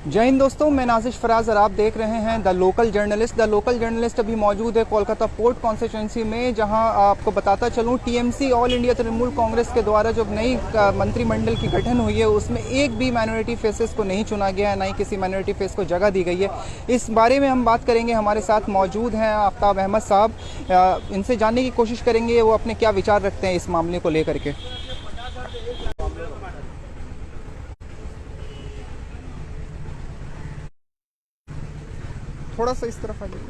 जय हिंद दोस्तों, मैं नाजिश फराज और आप देख रहे हैं the local journalist. The local journalist अभी मौजूद है कोलकाता पोर्ट कॉन्स्टिट्यूंसी में, जहां आपको बताता चलूं TMC all India Trinamool Congress के द्वारा जो नई मंत्रिमंडल की गठन हुई है उसमें एक भी माइनॉरिटी फेसेस को नहीं चुना गया है, ना ही किसी माइनॉरिटी फेस को जगह दी गई है। इस बारे में हम बात करेंगे। हमारे साथ मौजूद हैं आफ्ताब अहमद साहब, इनसे जानने की कोशिश करेंगे वो अपने क्या विचार रखते हैं इस मामले को लेकर के। थोड़ा सा इस तरफ आ जाइए।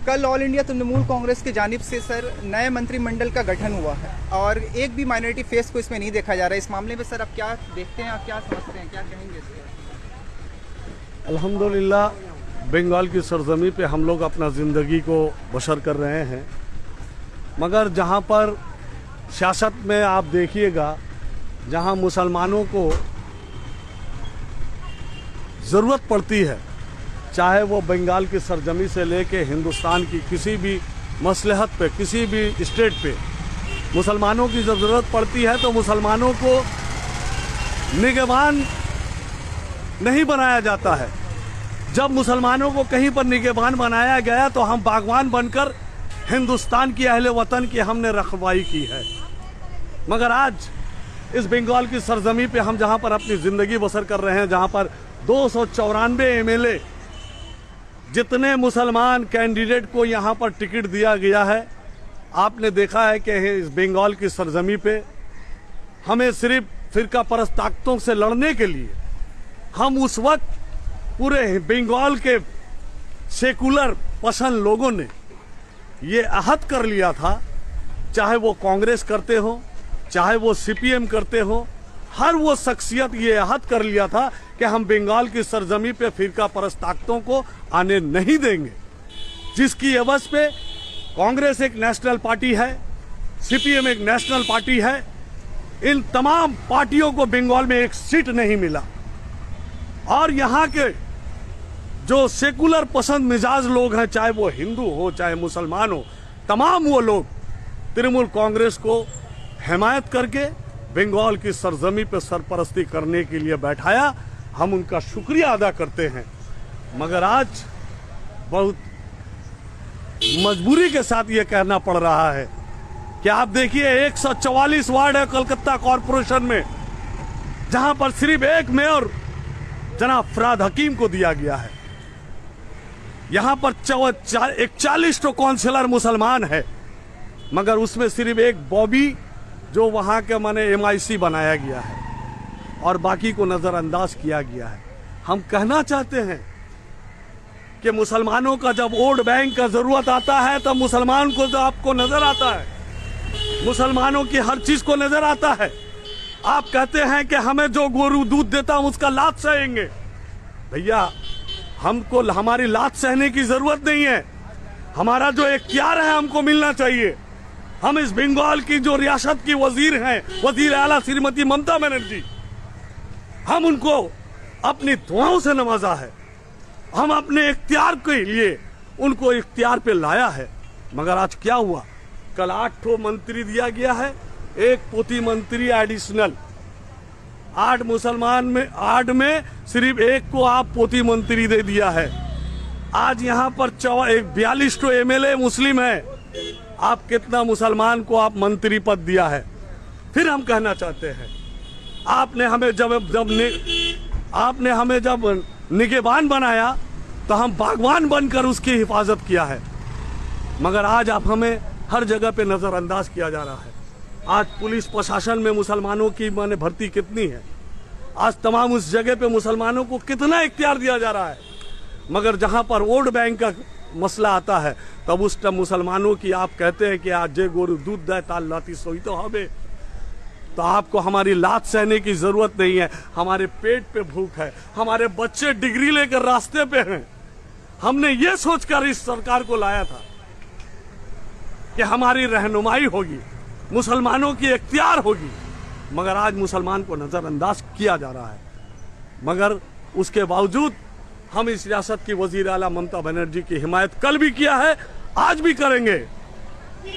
कल ऑल इंडिया तृणमूल कांग्रेस की जानिब से सर नए मंत्रिमंडल का गठन हुआ है और एक भी माइनॉरिटी फेस को इसमें नहीं देखा जा रहा है। इस मामले में सर आप क्या देखते हैं, आप क्या समझते हैं, क्या कहेंगे इस पर? अल्हम्दुलिल्लाह, बंगाल की सरजमी पे हम लोग अपना ज़िंदगी को बसर कर रहे हैं, मगर जहाँ पर सियासत में आप देखिएगा, जहाँ मुसलमानों को ज़रूरत पड़ती है, चाहे वो बंगाल की सरजमी से लेके हिंदुस्तान की किसी भी मसलहत पे, किसी भी स्टेट पे मुसलमानों की जब ज़रूरत पड़ती है तो मुसलमानों को निगहबान नहीं बनाया जाता है। जब मुसलमानों को कहीं पर निगहबान बनाया गया तो हम बागवान बनकर हिंदुस्तान की अहले वतन की हमने रखवाई की है। मगर आज इस बंगाल की सरजमी पे हम जहां पर अपनी ज़िंदगी बसर कर रहे हैं, जहां पर 294 एमएलए जितने मुसलमान कैंडिडेट को यहां पर टिकट दिया गया है, आपने देखा है कि इस बंगाल की सरजमी पे हमें सिर्फ फिरका परस्त ताकतों से लड़ने के लिए हम उस वक्त पूरे बंगाल के सेकुलर पसंद लोगों ने ये अहद कर लिया था, चाहे वो कांग्रेस करते हो, चाहे वो सीपीएम करते हो, हर वो शख्सियत ये अहद कर लिया था कि हम बंगाल की सरजमी पे फिरका परस्त ताकतों को आने नहीं देंगे। जिसकी एवज पे कांग्रेस एक नेशनल पार्टी है, सीपीएम एक नेशनल पार्टी है, इन तमाम पार्टियों को बंगाल में एक सीट नहीं मिला। और यहाँ के जो सेकुलर पसंद मिजाज लोग हैं, चाहे वो हिंदू हो चाहे मुसलमान हो, तमाम वो लोग तृणमूल कांग्रेस को हिमायत करके बंगाल की सरजमी पे सरपरस्ती करने के लिए बैठाया। हम उनका शुक्रिया अदा करते हैं, मगर आज बहुत मजबूरी के साथ ये कहना पड़ रहा है कि आप देखिए 144 वार्ड है कलकत्ता कॉरपोरेशन में, जहां पर सिर्फ एक मेयर जनाब फराद हकीम को दिया गया है। यहां पर 41 तो काउंसिलर मुसलमान है, मगर उसमें सिर्फ एक बॉबी जो वहां के माने MIC बनाया गया है और बाकी को नजरअंदाज किया गया है। हम कहना चाहते हैं कि मुसलमानों का जब वोट बैंक का जरूरत आता है तब मुसलमान को जो आपको नजर आता है, मुसलमानों की हर चीज को नजर आता है। आप कहते हैं कि हमें जो गोरू दूध देता हम उसका लात सहेंगे। भैया, हमको हमारी लात सहने की जरूरत नहीं है। हमारा जो इख्तियार है हमको मिलना चाहिए। हम इस बंगाल की जो रियासत की वजीर हैं, वजीर आला श्रीमती ममता बनर्जी, हम उनको अपनी दुआओं से नवाजा है। हम अपने इख्तियार के लिए उनको इख्तियार पे लाया है। मगर आज क्या हुआ, कल 8 मंत्री दिया गया है, एक पोती मंत्री एडिशनल। 8 मुसलमान में 8 में सिर्फ एक को आप पोती मंत्री दे दिया है। आज यहाँ पर 42 MLA मुस्लिम है, आप कितना मुसलमान को आप मंत्री पद दिया है। फिर हम कहना चाहते हैं, आपने हमें जब निगहबान बनाया तो हम बागवान बनकर उसकी हिफाजत किया है, मगर आज आप हमें हर जगह पे नजरअंदाज किया जा रहा है। आज पुलिस प्रशासन में मुसलमानों की माने भर्ती कितनी है, आज तमाम उस जगह पे मुसलमानों को कितना इख्तियार दिया जा रहा है, मगर जहां पर वोट बैंक का मसला आता है तब उस टाइम मुसलमानों की आप कहते हैं कि आज जे गोरू दूध दे ताल लाती सोई तो हमें, तो आपको हमारी लात सहने की जरूरत नहीं है। हमारे पेट पे भूख है, हमारे बच्चे डिग्री लेकर रास्ते पे हैं। हमने ये सोचकर इस सरकार को लाया था कि हमारी रहनुमाई होगी, मुसलमानों की इख्तियार होगी, मगर आज मुसलमान को नजरअंदाज किया जा रहा है। मगर उसके बावजूद हम इस रियासत की वजीर आला ममता बनर्जी की हिमायत कल भी किया है, आज भी करेंगे।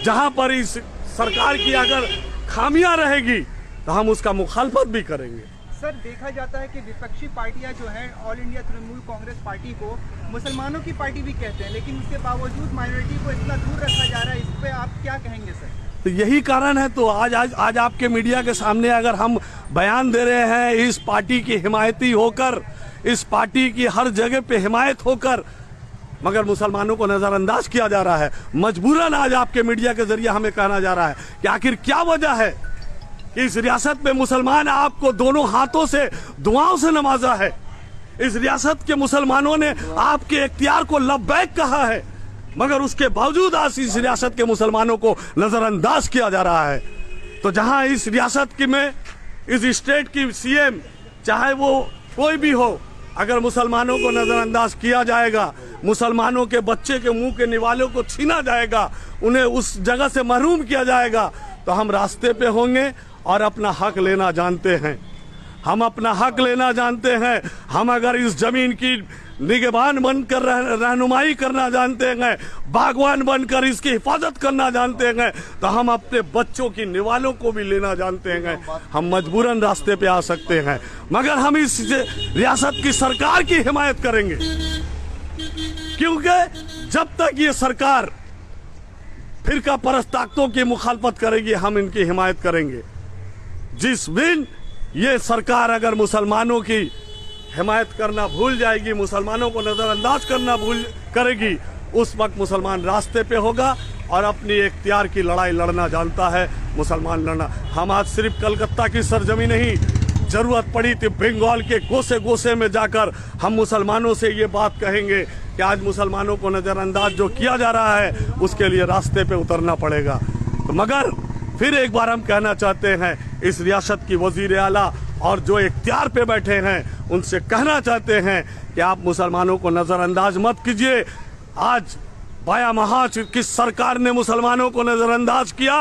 जहां पर इस सरकार की अगर खामियां रहेगी तो हम उसका मुखालफत भी करेंगे। सर, देखा जाता है कि विपक्षी पार्टियां जो हैं all India Trinamool Congress party को मुसलमानों की पार्टी भी कहते हैं, लेकिन उसके बावजूद माइनॉरिटी को इतना दूर रखा जा रहा है, इस पे आप क्या कहेंगे सर? तो यही कारण है, तो आज आपके मीडिया के सामने अगर हम बयान दे रहे हैं इस पार्टी की हिमायती होकर, इस पार्टी की हर जगह पे हिमायत होकर, मगर मुसलमानों को नजरअंदाज किया जा रहा है। मजबूरन आज आपके मीडिया के जरिए हमें कहना जा रहा है कि आखिर क्या वजह है कि इस रियासत में मुसलमान आपको दोनों हाथों से दुआओं से नवाजा है। इस रियासत के मुसलमानों ने आपके इख्तियार को लब्बैक कहा है, मगर उसके बावजूद आज इस रियासत के मुसलमानों को नजरअंदाज किया जा रहा है। तो जहां इस रियासत की में इस स्टेट की सीएम चाहे वो कोई भी हो, अगर मुसलमानों को नजरअंदाज किया जाएगा, मुसलमानों के बच्चे के मुंह के निवालों को छीना जाएगा, उन्हें उस जगह से महरूम किया जाएगा, तो हम रास्ते पे होंगे और अपना हक लेना जानते हैं। हम अपना हक लेना जानते हैं। हम अगर इस जमीन की निगहबान बनकर रहनुमाई करना जानते हैं, बागवान बनकर इसकी हिफाजत करना जानते हैं, तो हम अपने बच्चों की निवालों को भी लेना जानते हैं। हम मजबूरन रास्ते पे आ सकते हैं, मगर हम इस रियासत की सरकार की हिमायत करेंगे, क्योंकि जब तक ये सरकार फिरका परस्त ताकतों की मुखालफत करेगी, हम इनकी हिमायत करेंगे। जिस दिन ये सरकार अगर मुसलमानों की हिमायत करना भूल जाएगी, मुसलमानों को नजरअंदाज करना भूल करेगी, उस वक्त मुसलमान रास्ते पे होगा और अपनी इख्तियार की लड़ाई लड़ना जानता है मुसलमान लड़ना। हम आज सिर्फ कलकत्ता की सरजमी नहीं, जरूरत पड़ी थी बंगाल के गोसे गोसे में जाकर हम मुसलमानों से ये बात कहेंगे कि आज मुसलमानों को नजरअंदाज जो किया जा रहा है उसके लिए रास्ते पे उतरना पड़ेगा। तो मगर फिर एक बार हम कहना चाहते हैं इस रियासत की वजीर आला और जो इख्तियार पे बैठे हैं उनसे कहना चाहते हैं कि आप मुसलमानों को नजरअंदाज मत कीजिए। आज बाया महाज की सरकार ने मुसलमानों को नजरअंदाज किया,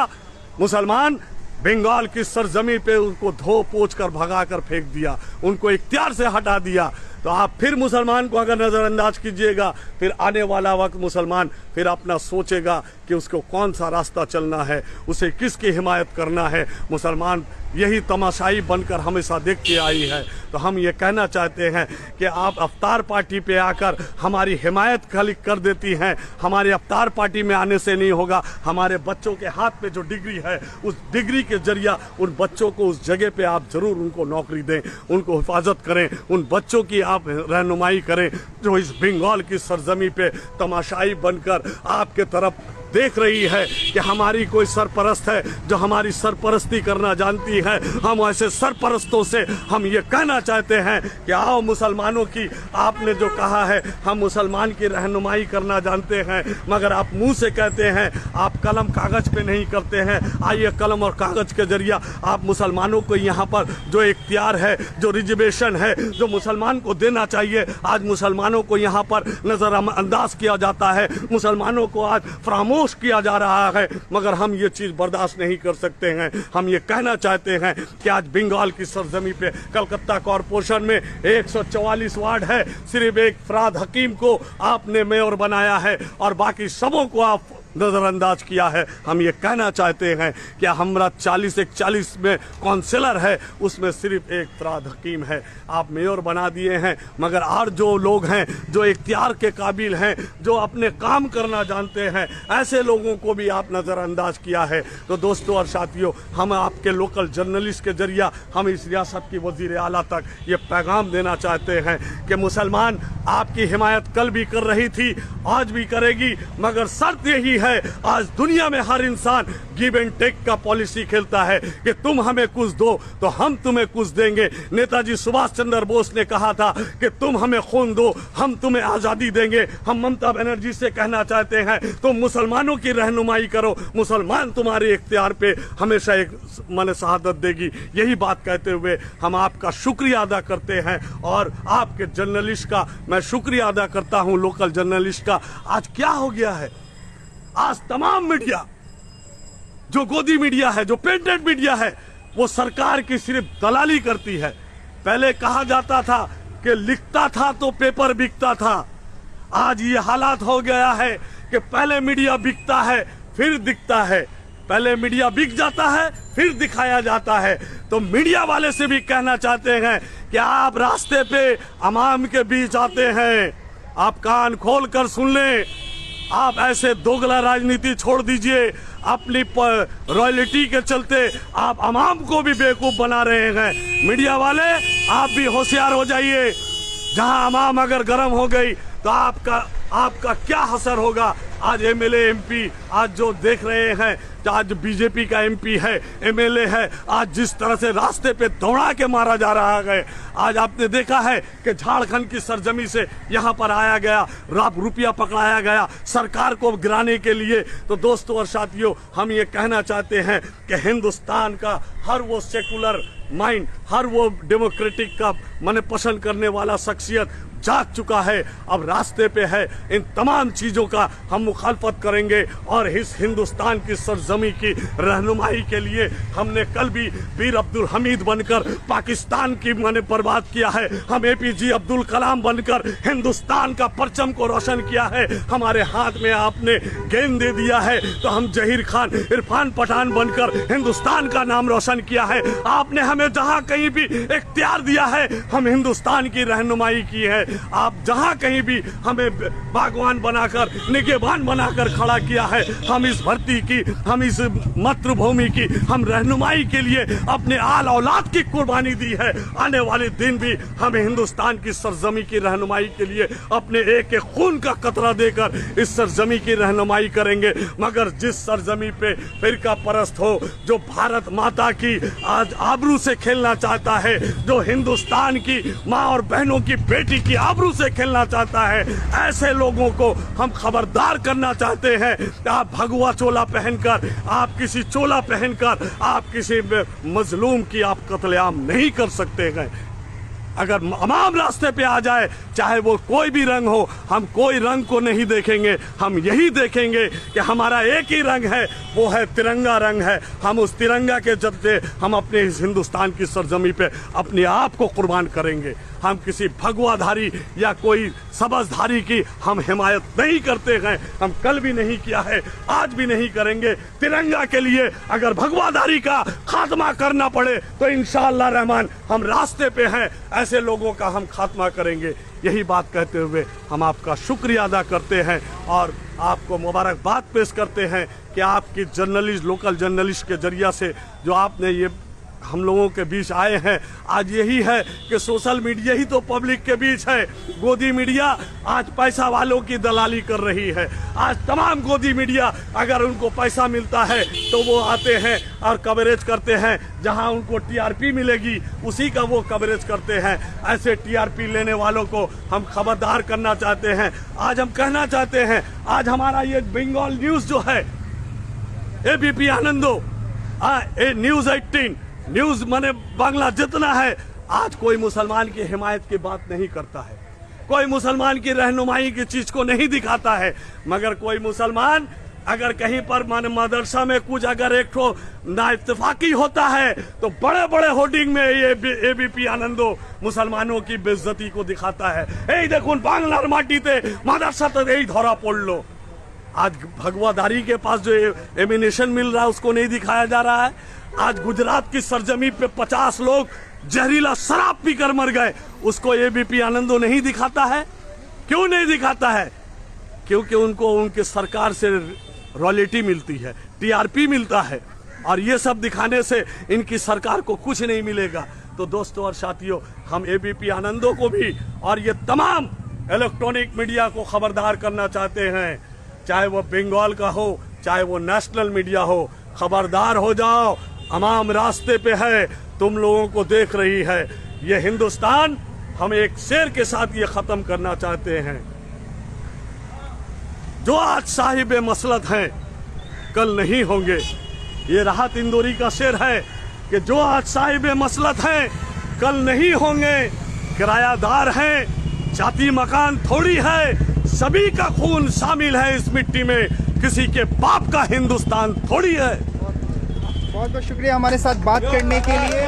मुसलमान बंगाल की सरजमी पे उनको धो पोछ कर भगा कर फेंक दिया, उनको इख्तियार से हटा दिया। तो आप फिर मुसलमान को अगर नजरअंदाज कीजिएगा, फिर आने वाला वक्त मुसलमान फिर अपना सोचेगा कि उसको कौन सा रास्ता चलना है, उसे किसकी हिमायत करना है। मुसलमान यही तमाशाई बनकर हमेशा देखते आई है। तो हम ये कहना चाहते हैं कि आप अफ्तार पार्टी पे आकर हमारी हिमायत खाली कर देती हैं, हमारे अफ्तार पार्टी में आने से नहीं होगा। हमारे बच्चों के हाथ में जो डिग्री है, उस डिग्री के जरिया उन बच्चों को उस जगह पे आप जरूर उनको नौकरी दें, उनको हिफाजत करें, उन बच्चों की आप रहनुमाई करें जो इस बंगाल की सरजमी पे तमाशाई बनकर आपके तरफ देख रही है कि हमारी कोई सरपरस्त है जो हमारी सरपरस्ती करना जानती है। हम ऐसे सरपरस्तों से हम ये कहना चाहते हैं कि आओ मुसलमानों की, आपने जो कहा है हम मुसलमान की रहनुमाई करना जानते हैं, मगर आप मुंह से कहते हैं, आप कलम कागज पे नहीं करते हैं। आइए कलम और कागज के जरिए आप मुसलमानों को यहाँ पर जो इख्तियार है, जो रिजर्वेशन है, जो मुसलमान को देना चाहिए, आज मुसलमानों को यहाँ पर नजरअंदाज किया जाता है, मुसलमानों को आज फरामोश किया जा रहा है। मगर हम ये चीज बर्दाश्त नहीं कर सकते हैं। हम ये कहना चाहते हैं कि आज बंगाल की सरजमी पे कलकत्ता कॉरपोरेशन में 144 वार्ड है, सिर्फ एक फराद हकीम को आपने मेयर बनाया है और बाकी सबों को आप नजरअंदाज किया है। हम ये कहना चाहते हैं कि हमारा 40 में काउंसिलर है, उसमें सिर्फ एक फराद हकीम है, आप मेयर बना दिए हैं, मगर और जो लोग हैं जो इख्तियार के काबिल हैं, जो अपने काम करना जानते हैं, ऐसे लोगों को भी आप नज़रअंदाज किया है। तो दोस्तों और साथियों, हम आपके लोकल जर्नलिस्ट के जरिए हम इस रियासत की वजीर आला तक ये पैगाम देना चाहते हैं कि मुसलमान आपकी हिमायत कल भी कर रही थी, आज भी करेगी, मगर शर्त यही है, आज दुनिया में हर इंसान गिव एंड टेक का पॉलिसी खेलता है कि तुम हमें कुछ दो तो हम तुम्हें कुछ देंगे। नेताजी सुभाष चंद्र बोस ने कहा था कि तुम हमें खून दो, हम तुम्हें आजादी देंगे। हम ममता बनर्जी से कहना चाहते हैं, तुम मुसलमानों की रहनुमाई करो, मुसलमान तुम्हारे इख्तियार पे हमेशा एक माने शहादत देगी। यही बात कहते हुए हम आपका शुक्रिया अदा करते हैं और आपके जर्नलिस्ट का मैं शुक्रिया अदा करता हूं, लोकल जर्नलिस्ट का। आज क्या हो गया है, आज तमाम मीडिया, जो गोदी मीडिया है, जो प्रिंटेड मीडिया है, वो सरकार की सिर्फ दलाली करती है। पहले कहा जाता था कि लिखता था तो पेपर बिकता था, आज ये हालात हो गया है कि पहले मीडिया बिकता है फिर दिखता है। पहले मीडिया बिक जाता है फिर दिखाया जाता है। तो मीडिया वाले से भी कहना चाहते हैं कि आप रास्ते पे अवाम के बीच आते हैं, आप कान खोल कर सुन लें। आप ऐसे दोगला राजनीति छोड़ दीजिए। अपनी रॉयल्टी के चलते आप अवाम को भी बेवकूफ बना रहे हैं। मीडिया वाले आप भी होशियार हो जाइए। जहां अवाम अगर गर्म हो गई तो आपका क्या असर होगा। आज एमएलए एमपी आज जो देख रहे हैं, आज बीजेपी का एमपी है, एमएलए है, आज जिस तरह से रास्ते पे दौड़ा के मारा जा रहा है। आज आपने देखा है कि झारखंड की सरजमी से यहाँ पर आया गया, रुपया पकड़ाया गया सरकार को गिराने के लिए। तो दोस्तों और साथियों, हम ये कहना चाहते हैं कि हिंदुस्तान का हर वो सेकुलर माइंड, हर वो डेमोक्रेटिक का मन पसंद करने वाला शख्सियत जाग चुका है, अब रास्ते पे है। इन तमाम चीजों का हम मुखालफत करेंगे और इस हिंदुस्तान की सरजमी की रहनुमाई के लिए हमने कल भी वीर अब्दुल हमीद बनकर पाकिस्तान की मैंने बर्बाद किया है। हम एपीजे अब्दुल कलाम बनकर हिंदुस्तान का परचम को रोशन किया है। हमारे हाथ में आपने गेंद दे दिया है तो हम जहीर खान, इरफान पठान बनकर हिंदुस्तान का नाम रोशन किया है। आपने हमें जहां कहीं भी इख्तियार दिया है हम हिंदुस्तान की रहनुमाई की है। आप जहां कहीं भी हमें बागवान बनाकर, निगहबान बनाकर खड़ा किया है, हम इस धरती की, हम इस मातृभूमि की हम रहनुमाई के लिए अपने आल औलाद की कुर्बानी दी है। आने वाले दिन भी हम हिंदुस्तान की सरजमी की रहनुमाई के लिए अपने एक खून का कतरा देकर इस सरजमी की रहनुमाई करेंगे। मगर जिस सरजमी पे फिरका परस्त हो, जो भारत माता की आज आबरू से खेलना चाहता है, जो हिंदुस्तान की माँ और बहनों की बेटी की आबरू से खेलना चाहता है, ऐसे लोगों को हम खबरदार करना चाहते हैं। आप भगवा चोला पहनकर, आप किसी चोला पहनकर आप किसी मजलूम की आप कत्लेआम नहीं कर सकते हैं। अगर अवाम रास्ते पे आ जाए, चाहे वो कोई भी रंग हो, हम कोई रंग को नहीं देखेंगे। हम यही देखेंगे कि हमारा एक ही रंग है, वो है तिरंगा रंग है। हम उस तिरंगा के चलते हम अपने इस हिंदुस्तान की सरजमी पे अपने आप को कुर्बान करेंगे। हम किसी भगवाधारी या कोई सबजधारी की हम हिमायत नहीं करते हैं। हम कल भी नहीं किया है, आज भी नहीं करेंगे। तिरंगा के लिए अगर भगवाधारी का खात्मा करना पड़े तो इंशाअल्लाह रहमान हम रास्ते पे हैं। ऐसे लोगों का हम खात्मा करेंगे। यही बात कहते हुए हम आपका शुक्रिया अदा करते हैं और आपको मुबारकबाद पेश करते हैं कि आपकी जर्नलिस्ट, लोकल जर्नलिस्ट के जरिया से जो आपने ये हम लोगों के बीच आए हैं। आज यही है कि सोशल मीडिया ही तो पब्लिक के बीच है। गोदी मीडिया आज पैसा वालों की दलाली कर रही है। आज तमाम गोदी मीडिया अगर उनको पैसा मिलता है तो वो आते हैं और कवरेज करते हैं। जहां उनको टीआरपी मिलेगी उसी का वो कवरेज करते हैं। ऐसे टीआरपी लेने वालों को हम खबरदार करना चाहते हैं। आज हम कहना चाहते हैं, आज हमारा ये बंगाल न्यूज जो है, एबीपी आनंदो, न्यूज 18 न्यूज माने बांग्ला जितना है, आज कोई मुसलमान की हिमायत की बात नहीं करता है, कोई मुसलमान की रहनुमाई की चीज को नहीं दिखाता है। मगर कोई मुसलमान अगर कहीं पर माने मदरसा में कुछ अगर एक ठो नाइत्तेफाकी होता है तो बड़े बड़े होर्डिंग में ये एबीपी आनंदो मुसलमानों की बेइज्जती को दिखाता है। এই দেখুন বাংলার মাটিতে মাদ্রাসাতে এই ধরা পড়লো। आज भगवादारी के पास जो एमिनेशन मिल रहा है उसको नहीं दिखाया जा रहा है। आज गुजरात की सरजमी पे 50 लोग जहरीला शराब पीकर मर गए, उसको एबीपी आनंदो नहीं दिखाता है। क्यों नहीं दिखाता है? क्योंकि उनको उनके सरकार से रॉयल्टी मिलती है, टीआरपी मिलता है और ये सब दिखाने से इनकी सरकार को कुछ नहीं मिलेगा। तो दोस्तों और साथियों, हम एबीपी आनंदो को भी और ये तमाम इलेक्ट्रॉनिक मीडिया को खबरदार करना चाहते हैं, चाहे वो बंगाल का हो, चाहे वो नेशनल मीडिया हो। खबरदार हो जाओ, अवाम रास्ते पे है, तुम लोगों को देख रही है। ये हिंदुस्तान हम एक शेर के साथ ये खत्म करना चाहते हैं, जो आज साहिब मसलत हैं कल नहीं होंगे। ये राहत इंदौरी का शेर है कि जो आज साहिब मसलत हैं कल नहीं होंगे। किरायादार हैं, जाति मकान थोड़ी है, सभी का खून शामिल है इस मिट्टी में, किसी के बाप का हिंदुस्तान थोड़ी है। बहुत बहुत शुक्रिया हमारे साथ बात करने के लिए।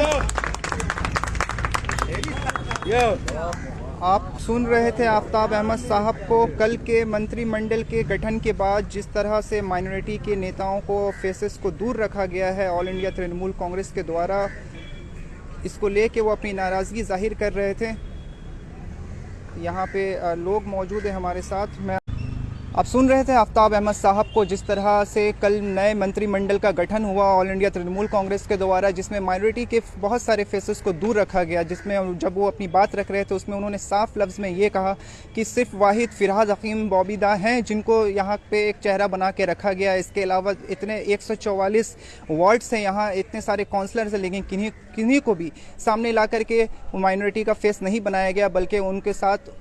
आप सुन रहे थे आफ्ताब अहमद साहब को। कल के मंत्रिमंडल के गठन के बाद जिस तरह से माइनॉरिटी के नेताओं को फेसेस को दूर रखा गया है ऑल इंडिया तृणमूल कांग्रेस के द्वारा, इसको लेके वो अपनी नाराज़गी जाहिर कर रहे थे। यहाँ पे लोग मौजूद हैं हमारे साथ। मैं आप सुन रहे थे आफ्ताब अहमद साहब को, जिस तरह से कल नए मंत्रिमंडल का गठन हुआ ऑल इंडिया तृणमूल कांग्रेस के द्वारा, जिसमें माइनॉरिटी के बहुत सारे फेसेस को दूर रखा गया। जिसमें जब वो अपनी बात रख रहे थे उसमें उन्होंने साफ लफ्ज़ में ये कहा कि सिर्फ वाहिद फ़िरहाद हकीम बॉबी दा हैं जिनको यहाँ पे एक चेहरा बना के रखा गया। इसके अलावा इतने 144 वार्ड्स हैं यहाँ, इतने सारे काउंसलर्स हैं, लेकिन किन्हीं को भी सामने ला करके माइनॉरिटी का फेस नहीं बनाया गया, बल्कि उनके साथ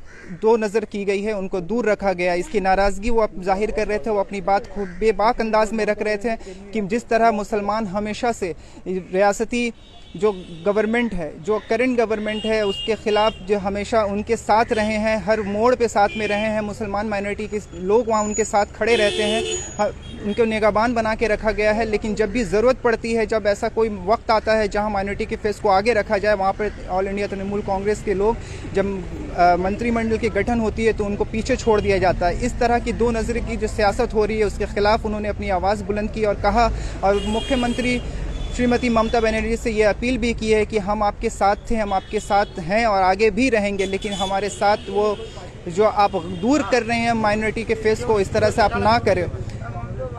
दो नज़र की गई है, उनको दूर रखा गया। इसकी नाराज़गी वो जाहिर कर रहे थे। वो अपनी बात खूब बेबाक अंदाज में रख रहे थे कि जिस तरह मुसलमान हमेशा से रियासती जो गवर्नमेंट है, जो करंट गवर्नमेंट है, उसके ख़िलाफ़ जो हमेशा उनके साथ रहे हैं, हर मोड़ पे साथ में रहे हैं। मुसलमान माइनॉरिटी के लोग वहाँ उनके साथ खड़े रहते हैं, उनको निगहबान बना के रखा गया है। लेकिन जब भी ज़रूरत पड़ती है, जब ऐसा कोई वक्त आता है जहाँ माइनॉरिटी के फेस को आगे रखा जाए, वहाँ पर ऑल इंडिया तृणमूल कांग्रेस के लोग, जब मंत्रिमंडल की गठन होती है तो उनको पीछे छोड़ दिया जाता है। इस तरह की दो नज़र की जो सियासत हो रही है उसके ख़िलाफ़ उन्होंने अपनी आवाज़ बुलंद की और कहा, और मुख्यमंत्री श्रीमती ममता बनर्जी से ये अपील भी की है कि हम आपके साथ थे, हम आपके साथ हैं और आगे भी रहेंगे, लेकिन हमारे साथ वो जो आप दूर कर रहे हैं माइनॉरिटी के फेस को, इस तरह से आप ना करें।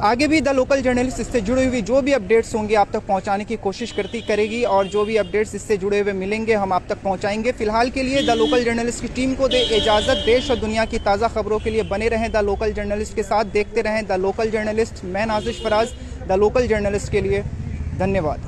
आगे भी द लोकल जर्नलिस्ट इससे जुड़ी हुई जो भी अपडेट्स होंगे आप तक पहुंचाने की कोशिश करेगी, और जो भी अपडेट्स इससे जुड़े हुए मिलेंगे हम आप तक पहुंचाएंगे। फिलहाल के लिए द लोकल जर्नलिस्ट की टीम को दे इजाज़त। देश और दुनिया की ताज़ा खबरों के लिए बने रहें द लोकल जर्नलिस्ट के साथ, देखते रहें द लोकल जर्नलिस्ट। मैं Nazish Faraz, the local journalist के लिए धन्यवाद।